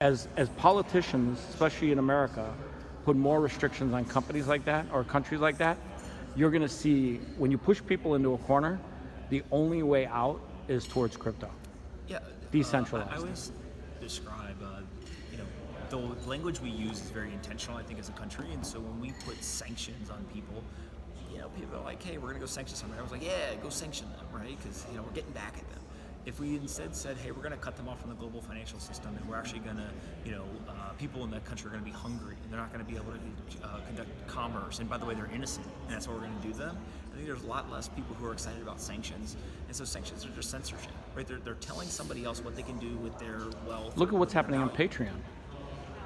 As politicians, especially in America, put more restrictions on companies like that or countries like that, you're going to see when you push people into a corner, the only way out is towards crypto, Yeah, I decentralized. always describe, you know, the language we use is very intentional, I think, as a country. And so when we put sanctions on people, people are like, hey, we're going to go sanction somebody. I was like, yeah, go sanction them, right? Because, we're getting back at them. If we instead said, hey, we're going to cut them off from the global financial system, and we're actually going to, people in that country are going to be hungry, and they're not going to be able to conduct commerce. And by the way, they're innocent, and that's what we're going to do to them. I think there's a lot less people who are excited about sanctions, and so sanctions are just censorship, right? They're telling somebody else what they can do with their wealth. Look at what's their happening on value. Patreon.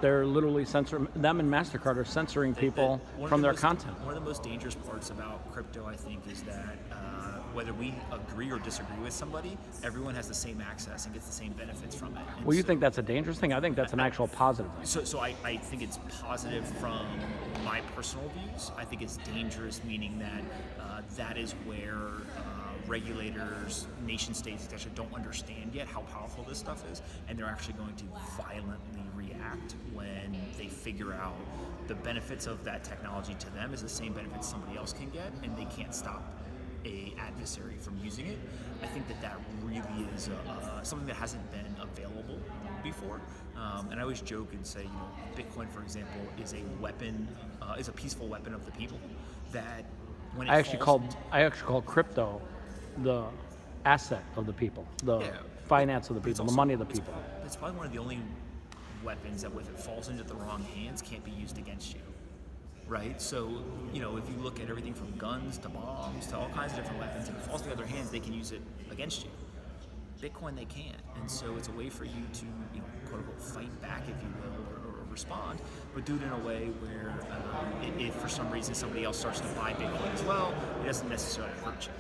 They're literally censoring them, and MasterCard are censoring people from their content. One of the most dangerous parts about crypto, I think, is that whether we agree or disagree with somebody, everyone has the same access and gets the same benefits from it. And Well, you think that's a dangerous thing? I think that's an actual positive thing. so I think it's positive from my personal views. I think it's dangerous, meaning that that is where regulators, nation states, etc., don't understand yet how powerful this stuff is, and they're actually going to violently react when they figure out the benefits of that technology to them is the same benefits somebody else can get, and they can't stop a adversary from using it. I think that really is something that hasn't been available before. And I always joke and say, Bitcoin, for example, is a weapon, is a peaceful weapon of the people. That when it I actually call crypto the asset of the people, the finance of the but it's people, the also- money of the people. It's probably one of the only weapons that, if it falls into the wrong hands, can't be used against you. Right? So, if you look at everything from guns to bombs to all kinds of different weapons, if it falls into other hands, they can use it against you. Bitcoin, they can't. And so it's a way for you to, quote unquote, fight back, if you will, or respond, but do it in a way where if for some reason somebody else starts to buy Bitcoin as well, it doesn't necessarily hurt you.